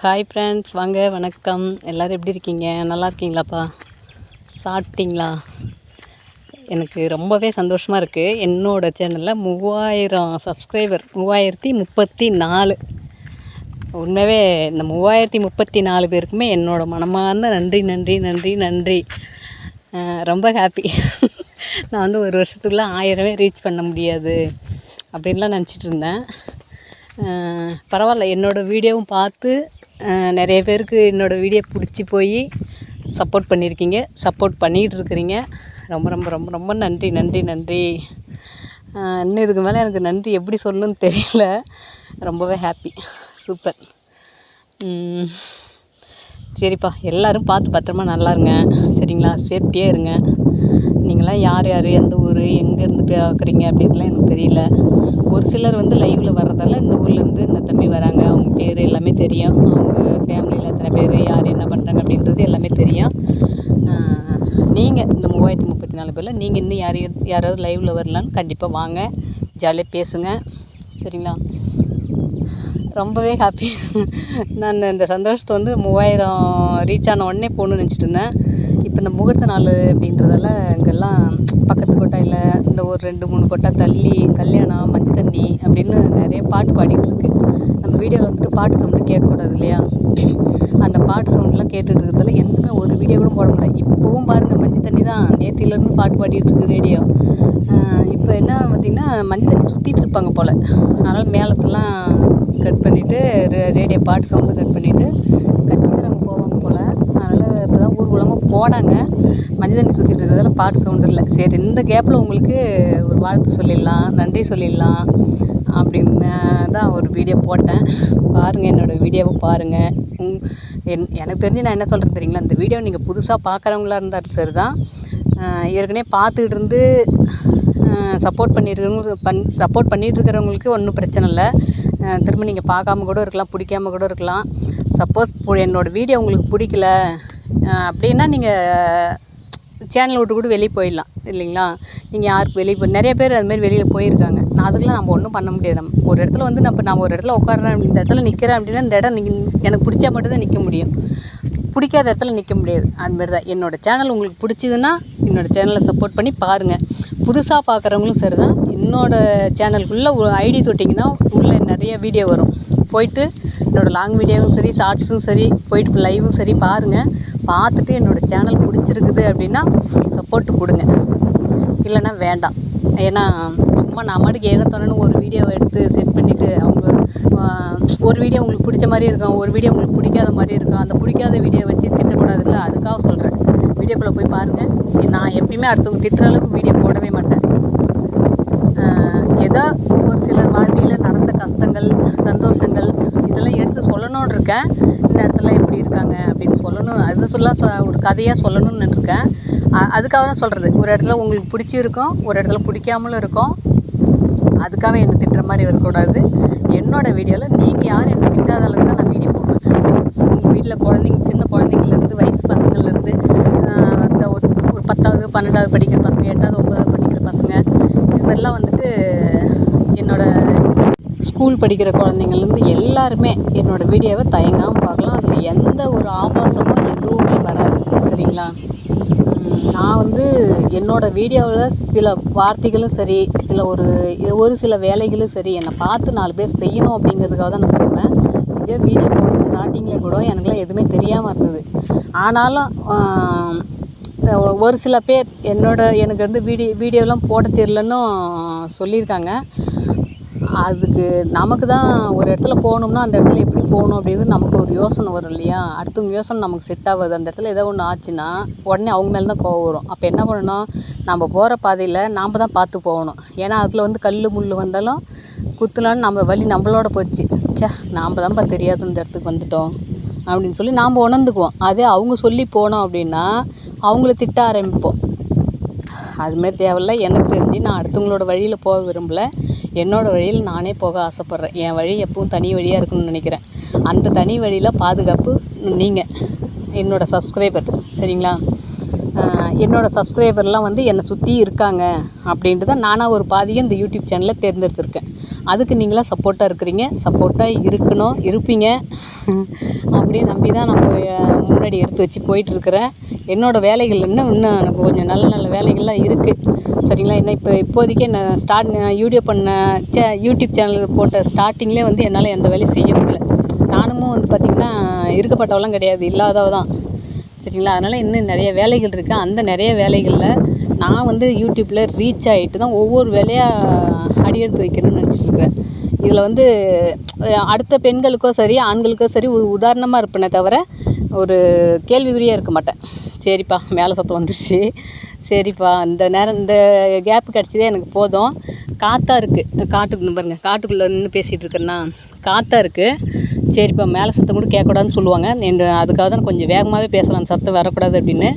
Hi friends, வாங்க, வணக்கம். எல்லோரும் எப்படி இருக்கீங்க? நல்லா இருக்கீங்களாப்பா? சாப்பிட்டீங்களா? எனக்கு ரொம்பவே சந்தோஷமாக இருக்குது. என்னோடய சேனலில் 3000 சப்ஸ்கிரைபர், 3034. உண்மையாகவே இந்த 3034 பேருக்குமே என்னோடய மனமார்ந்த நன்றி நன்றி நன்றி நன்றி. ரொம்ப ஹாப்பி. நான் வந்து ஒரு வருஷத்துக்குள்ளே 1000 ரீச் பண்ண முடியாது அப்படின்லாம் நினச்சிட்டு இருந்தேன். பரவாயில்ல, என்னோடய வீடியோவும் பார்த்து நிறைய பேருக்கு என்னோடய வீடியோ பிடிச்சி போய் சப்போர்ட் பண்ணியிருக்கீங்க, சப்போர்ட் பண்ணிகிட்டு இருக்கிறீங்க. ரொம்ப ரொம்ப ரொம்ப ரொம்ப நன்றி நன்றி நன்றி. இன்னும் இதுக்கு மேலே எனக்கு நன்றி எப்படி சொல்லணும்னு தெரியல. ரொம்பவே ஹாப்பி. சூப்பர். சரிப்பா, எல்லோரும் பார்த்து பத்திரமா நல்லா இருங்க, சரிங்களா? சேஃப்டியாக இருங்க. நீங்களாம் யார் யார், எந்த ஊர், எங்கேருந்து பார்க்குறீங்க அப்படின்லாம் எனக்கு தெரியல. ஒரு சிலர் வந்து லைவில் வர்றதால இந்த ஊர்லேருந்து இந்த தம்பி வராங்க, அவங்க பேர் எல்லாமே தெரியும், அவங்க ஃபேமிலியில் எத்தனை பேர், யார் என்ன பண்ணுறாங்க அப்படின்றது எல்லாமே தெரியும். நீங்கள் இந்த 3034 பேரில் நீங்கள் இன்னும் யாராவது லைவில் வரலான்னு கண்டிப்பாக வாங்க, ஜாலியாக பேசுங்க, சரிங்களா? ரொம்பவே ஹாப்பி. நான் இந்த சந்தோஷத்தை வந்து 3000 ரீச் ஆன உடனே போகணுன்னு நினச்சிட்டு இருந்தேன். இப்போ இந்த முகூர்த்த நாள் அப்படின்றதால இங்கெல்லாம் பக்கத்து கொட்டாயில் இந்த ஒரு 2-3 கொட்டை தள்ளி கல்யாணம், மஞ்சள் தண்ணி அப்படின்னு நிறைய பாட்டு பாடிட்டு இருக்கு. நம்ம வீடியோவில் வந்துட்டு பாட்டு சவுண்டு கேட்கக்கூடாது இல்லையா? அந்த பாட்டு சவுண்டெலாம் கேட்டுட்டு இருக்கிறதால எதுவுமே ஒரு வீடியோ கூட போட முடியல. இப்போவும் பாருங்கள், மஞ்சள் தண்ணி தான் நேற்றிலேருந்து பாட்டு பாடிட்டு இருக்கு ரேடியோ. இப்போ என்ன பார்த்திங்கன்னா, மஞ்சள் தண்ணி சுற்றிட்டு இருப்பாங்க போல். அதனால் மேளத்தெல்லாம் கட் பண்ணிவிட்டு ரேடியோ பாட்டு சவுண்டு கட் பண்ணிவிட்டு கட்சிக்கிறவங்க போவாங்க போல். அதனால் இப்போ தான் ஊர்வலமாக போனாங்க. மஞ்சள் தண்ணி சுற்றிட்டு இருக்கிறதால பாட்டு சவுண்டு இல்லை. சரி, இந்த கேப்பில் உங்களுக்கு ஒரு வாழ்த்து சொல்லிடலாம், நன்றி சொல்லிடலாம் அப்படின்னு தான் ஒரு வீடியோ போட்டேன். பாருங்கள், என்னோடய வீடியோவை பாருங்கள். எனக்கு தெரிஞ்சு நான் என்ன சொல்கிறேன் தெரியுங்களா? இந்த வீடியோ நீங்கள் புதுசாக பார்க்குறவங்களா இருந்தாலும் சரி தான், ஏற்கனவே பார்த்துக்கிட்டு இருந்து சப்போர்ட் பண்ணிகிட்டு இருக்கிறவங்களுக்கு ஒன்றும் பிரச்சனை இல்லை. திரும்ப நீங்கள் பார்க்காம கூட இருக்கலாம், பிடிக்காம கூட இருக்கலாம். சப்போஸ் என்னோடய வீடியோ உங்களுக்கு பிடிக்கல அப்படின்னா நீங்கள் சேனல் விட்டு கூட வெளியே போயிடலாம் இல்லைங்களா? நீங்கள் யாருக்கு வெளியே நிறைய பேர் அதுமாதிரி வெளியில் போயிருக்காங்க. நான் அதுக்கெலாம் நம்ம ஒன்றும் பண்ண முடியாது. ஒரு இடத்துல வந்து நான் ஒரு இடத்துல உட்காடுறேன், இந்த இடத்துல நிற்கிறேன் அப்படின்னா இந்த இடம் எனக்கு பிடிச்சா மட்டும்தான் நிற்க முடியும், பிடிக்காத இடத்துல நிற்க முடியாது. அதுமாரி தான் என்னோடய சேனல் உங்களுக்கு பிடிச்சிதுன்னா என்னோடய சேனலை சப்போர்ட் பண்ணி பாருங்கள். புதுசாக பார்க்குறவங்களும் சரி தான், என்னோடய சேனலுக்குள்ளே ஒரு ஐடி தொட்டிங்கன்னா உள்ளே நிறைய வீடியோ வரும். போயிட்டு என்னோடய லாங் வீடியோவும் சரி, ஷார்ட்ஸும் சரி, போயிட்டு லைவும் சரி பாருங்கள். பார்த்துட்டு என்னோடய சேனல் பிடிச்சிருக்குது அப்படின்னா ஃபுல் சப்போர்ட்டு கொடுங்க, இல்லைன்னா வேண்டாம். ஏன்னா சும்மா நான் மாட்டுக்கு ஏனத்தோன்னு ஒரு வீடியோவை எடுத்து செட் பண்ணிவிட்டு அவங்க ஒரு வீடியோ உங்களுக்கு பிடிச்ச மாதிரி இருக்கும், ஒரு வீடியோ உங்களுக்கு பிடிக்காத மாதிரி இருக்கும். அந்த பிடிக்காத வீடியோ வச்சு திட்டக்கூடாதுல்ல, அதுக்காக சொல்கிறேன். வீடியோக்குள்ளே போய் பாருங்கள். நான் எப்பயுமே அடுத்தவங்க திட்டுற அளவுக்கு வீடியோ போடவே மாட்டேன். ஏதோ ஒரு சிலர் வாழ்க்கையில் நடந்த கஷ்டங்கள், சந்தோஷங்கள் இதெல்லாம் எடுத்து சொல்லணும்னு இருக்கேன். இந்த இடத்துல எப்படி இருக்காங்க அப்படின்னு சொல்லணும், அது ஒரு கதையாக சொல்லணும்னு இருக்கேன். அதுக்காக தான் சொல்கிறது. ஒரு இடத்துல உங்களுக்கு பிடிச்சிருக்கும், ஒரு இடத்துல பிடிக்காமலும் இருக்கும். அதுக்காக என்னை திட்டுற மாதிரி வரக்கூடாது. என்னோடய வீடியோவில் நீங்கள் யாரும் என்னை திட்டாத அளவுக்கு தான் நான் வீடியோ போடுவேன். உங்கள் வீட்டில் குழந்தைங்க, சின்ன குழந்தைங்கள்லேருந்து வயசு பசங்கள்லேருந்து ஒரு 10வது 12வது படிக்கிற பசங்க, 8வது 9வது படிக்கிற பசங்க, இது மாதிரிலாம் வந்துட்டு என்னோடய ஸ்கூல் படிக்கிற குழந்தைங்கள்லேருந்து எல்லாருமே என்னோடய வீடியோவை தயங்காமல் பார்க்கலாம். அதில் எந்த ஒரு ஆபாசமும் எதுவுமே வராது, சரிங்களா? நான் வந்து என்னோடய வீடியோவில் சில வார்த்தைகளும் சரி, ஒரு சில வேலைகளும் சரி, என்னை பார்த்து 4 பேர் செய்யணும் அப்படிங்கிறதுக்காக தான் நான் பண்ணுவேன். இதே வீடியோ போடுற ஸ்டார்டிங்கில் கூட எனக்குலாம் எதுவுமே தெரியாமல் இருந்தது. ஆனாலும் ஒரு சில பேர் எனக்கு வந்து வீடியோலாம் போட தெரியலன்னு சொல்லியிருக்காங்க. அதுக்கு நமக்கு தான் ஒரு இடத்துல போகணும்னா அந்த இடத்துல எப்படி போகணும் அப்படிங்கிறது நமக்கு ஒரு யோசனை வரும் இல்லையா? அடுத்தவங்க யோசனை நமக்கு செட் ஆகாது. அந்த இடத்துல ஏதோ ஒன்று ஆச்சுன்னா உடனே அவங்க மேலே தான் கோவம் வரும். அப்போ என்ன பண்ணணும்? நம்ம போகிற பாதையில் நாம் தான் பார்த்து போகணும். ஏன்னா அதில் வந்து கல் முள் வந்தாலும் குத்துனாலும் நம்ம வழி நம்மளோட போச்சு, நாம் தான்ப்பா தெரியாத இந்த இடத்துக்கு வந்துட்டோம் அப்படின்னு சொல்லி நாம் உணர்ந்துக்குவோம். அதே அவங்க சொல்லி போனோம் அப்படின்னா அவங்கள திட்ட ஆரம்பிப்போம். அதுமாரி தேவையில்ல. எனக்கு தெரிஞ்சு நான் அடுத்தவங்களோட வழியில் போக விரும்பலை. என்னோடய வழியில் நானே போக ஆசைப்பட்றேன். என் வழி எப்பவும் தனி வழியாக இருக்குன்னு நினைக்கிறேன். அந்த தனி வழியில் பாதுகாப்பு நீங்கள், என்னோடய சப்ஸ்கிரைபர், சரிங்களா? என்னோடய சப்ஸ்கிரைபர்லாம் வந்து என்னை சுற்றி இருக்காங்க அப்படின்ட்டு தான் நானாக ஒரு பாதியை இந்த யூடியூப் சேனலை தேர்ந்தெடுத்திருக்கேன். அதுக்கு நீங்களாம் சப்போர்ட்டாக இருக்கிறீங்க, சப்போர்ட்டாக இருக்கணும், இருப்பீங்க அப்படின்னு நம்பி தான் நான் முன்னாடி எடுத்து வச்சு போயிட்டுருக்கிறேன். என்னோடய வேலைகள் இன்னும் எனக்கு கொஞ்சம் நல்ல நல்ல வேலைகள்லாம் இருக்குது. சரிங்களா? என்ன இப்போதைக்கு என்ன யூடியூப் சேனல் போட்ட ஸ்டார்டிங்லேயே வந்து என்னால் எந்த வேலையும் செய்ய முடியல. நானும் வந்து பார்த்திங்கன்னா இருக்கப்பட்டவெல்லாம் கிடையாது, இல்லாதவ தான். சரிங்களா? அதனால் இன்னும் நிறைய வேலைகள் இருக்குது. அந்த நிறைய வேலைகளில் நான் வந்து யூடியூப்பில் ரீச் ஆகிட்டு தான் ஒவ்வொரு வேலையாக அடி எடுத்து வைக்கணும்னு நினச்சிட்ருக்கேன். இதில் வந்து அடுத்த பெண்களுக்கோ சரி ஆண்களுக்கோ சரி ஒரு உதாரணமாக இருப்பேனே தவிர ஒரு கேள்விக்குறியாக இருக்க மாட்டேன். சரிப்பா, மேலே சத்தம் வந்துருச்சு. சரிப்பா, இந்த கேப்பு கிடச்சதே எனக்கு போதும். காற்றா இருக்குது, காட்டுக்கு பாருங்கள், காட்டுக்குள்ளே நின்று பேசிகிட்டு இருக்கேன்னா காற்றா இருக்குது. சரிப்பா, மேலே சத்தம் கூட கேட்கக்கூடாதுன்னு சொல்லுவாங்க. அதுக்காக தான் கொஞ்சம் வேகமாகவே பேசலாம், சத்தம் வரக்கூடாது அப்படின்னு.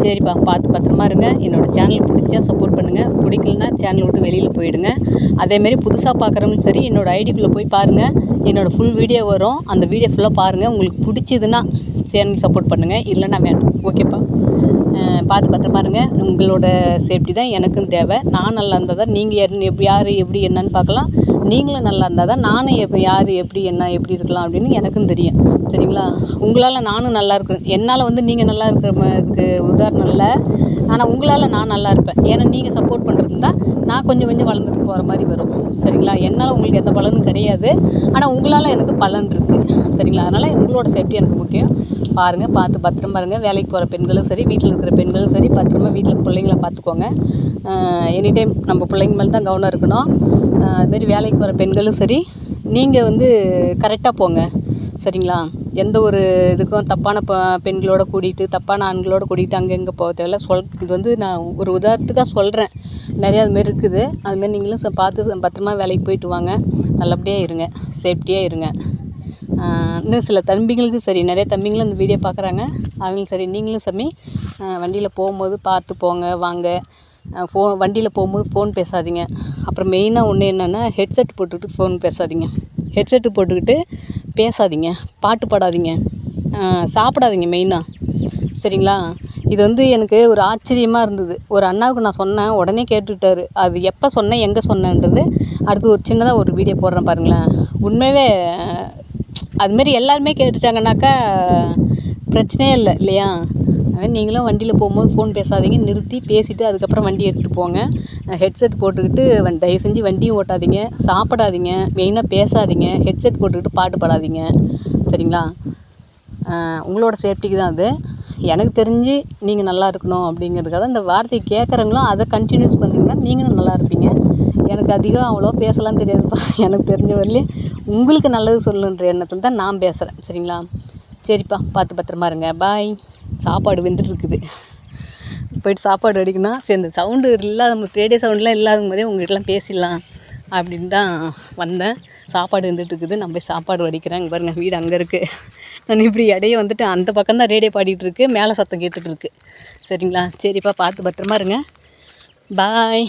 சரிப்பா, பார்த்து பத்திரமா இருங்க. என்னோடய சேனல் பிடிச்சா சப்போர்ட் பண்ணுங்கள், பிடிக்கலனா சேனல் விட்டு வெளியில் போயிடுங்க. அதேமாரி புதுசாக பார்க்குறவங்களும் சரி என்னோடய ஐடிக்குள்ளே போய் பாருங்கள், என்னோடய ஃபுல் வீடியோ வரும். அந்த வீடியோ ஃபுல்லாக பாருங்கள். உங்களுக்கு பிடிச்சிதுன்னா சேனல் சப்போர்ட் பண்ணுங்கள், இல்லைன்னா வேண்டாம். ஓகேப்பா, பார்த்து பத்திரமா இருங்க. உங்களோட சேஃப்டி தான் எனக்கும் தேவை. நான் நல்லா இருந்தால் தான் நீங்கள் யார் எப்படி என்னன்னு பார்க்கலாம். நீங்களும் நல்லா இருந்தால் தான் நானும் யார் எப்படி என்ன எப்படி இருக்கலாம் அப்படின்னு எனக்கும் தெரியும். சரிங்களா? உங்களால் நானும் நல்லா இருக்கேன். என்னால் வந்து நீங்கள் நல்லா இருக்கிறதுக்கு உதாரணம் இல்லை, ஆனால் உங்களால் நான் நல்லா இருப்பேன். ஏன்னா நீங்கள் சப்போர்ட் பண்ணுறது தான் நான் கொஞ்சம் கொஞ்சம் வளர்ந்துட்டு போகிற மாதிரி வரும். சரிங்களா? என்னால் உங்களுக்கு எந்த பலனும் கிடையாது, ஆனால் உங்களால் எனக்கு பலன் இருக்குது. சரிங்களா? அதனால் உங்களோட சேஃப்டி எனக்கு முக்கியம். பாருங்கள், பார்த்து பத்திரமா இருங்க. வேலைக்கு போகிற பெண்களும் சரி, வீட்டில் இருக்கிற பெண்களும் சரி, பத்திரமா வீட்டில் பிள்ளைங்கள பார்த்துக்கோங்க. எனி டைம் நம்ம பிள்ளைங்க மேலே தான் கவனம் இருக்கணும். அதுமாரி வேலைக்கு போகிற பெண்களும் சரி, நீங்கள் வந்து கரெக்டாக போங்க. சரிங்களா? எந்த ஒரு இதுக்கும் தப்பான பெண்களோட கூட்டிகிட்டு தப்பான ஆண்களோட கூட்டிகிட்டு அங்கே எங்கே போக தேவையில்ல. இது வந்து நான் ஒரு உதாரணத்துக்காக சொல்கிறேன். நிறையா அதுமாரி இருக்குது. அதுமாரி நீங்களும் பார்த்து பத்திரமா வேலைக்கு போயிட்டு வாங்க. நல்லபடியாக இருங்க, சேஃப்டியாக இருங்க. இன்னும் சில தம்பிங்களுக்கும் சரி, நிறைய தம்பிங்களும் இந்த வீடியோ பார்க்குறாங்க. அவங்களும் சரி, நீங்களும் சரி, வண்டியில் போகும்போது பார்த்து போங்க வாங்க. வண்டியில் போகும்போது ஃபோன் பேசாதீங்க. அப்புறம் மெயினாக ஒன்று என்னென்னா, ஹெட்செட் போட்டுக்கிட்டு ஃபோன் பேசாதீங்க. ஹெட்செட்டு போட்டுக்கிட்டு பேசாதீங்க, பாட்டு பாடாதீங்க, சாப்பிடாதீங்க மெயினாக. சரிங்களா? இது வந்து எனக்கு ஒரு ஆச்சரியமாக இருந்தது. ஒரு அண்ணாவுக்கு நான் சொன்னேன், உடனே கேட்டுக்கிட்டாரு. அது எப்போ சொன்னேன், எங்கே சொன்னேன்றது அடுத்து ஒரு சின்னதாக ஒரு வீடியோ போடுறேன் பாருங்களேன். உண்மையாகவே அதுமாரி எல்லாருமே கேட்டுட்டாங்கன்னாக்கா பிரச்சனையே இல்லை, இல்லையா? அதனால் நீங்களும் வண்டியில் போகும்போது ஃபோன் பேசாதீங்க, நிறுத்தி பேசிவிட்டு அதுக்கப்புறம் வண்டி எடுத்துகிட்டு போங்க. ஹெட்செட் போட்டுக்கிட்டு தயவு செஞ்சு வண்டியும் ஓட்டாதீங்க, சாப்பிடாதீங்க, மெயினாக பேசாதீங்க, ஹெட்செட் போட்டுக்கிட்டு பாட்டு பாடாதீங்க. சரிங்களா? உங்களோட சேஃப்டிக்கு தான் அது. எனக்கு தெரிஞ்சு நீங்கள் நல்லா இருக்கணும் அப்படிங்கிறதுக்காக இந்த வார்த்தையை கேட்குறவங்களும் அதை கண்டினியூஸ் பண்ணிங்கன்னா நீங்களும் நல்லா இருப்பீங்க. எனக்கு அதிகம் அவ்வளோ பேசலாம் தெரியாதுப்பா. எனக்கு தெரிஞ்ச வரலையும் உங்களுக்கு நல்லது சொல்லணுன்ற எண்ணத்தில் தான் நான் பேசுகிறேன். சரிங்களா? சரிப்பா, பார்த்து பத்திரமா இருங்க. பாய். சாப்பாடு வெந்துட்டுருக்குது, போய்ட்டு சாப்பாடு அடிக்கணும். சரி, இந்த சவுண்டு இல்லாத ரேடியோ சவுண்டெலாம் இல்லாத போதே உங்கள்கிட்டலாம் பேசிடலாம் அப்படின்னு தான் வந்தேன். சாப்பாடு வெந்துட்டுருக்குது, நான் போய் சாப்பாடு வடிக்கிறேன். இங்கே பாருங்கள், வீடு அங்கே இருக்குது. நான் இப்படி இடையே வந்துட்டு அந்த பக்கம் தான் ரேடியோ பாடிட்டுருக்கு, மேலே சத்தம் கேட்டுட்ருக்கு. சரிங்களா? சரிப்பா, பார்த்து பத்திரமா இருங்க. பாய்.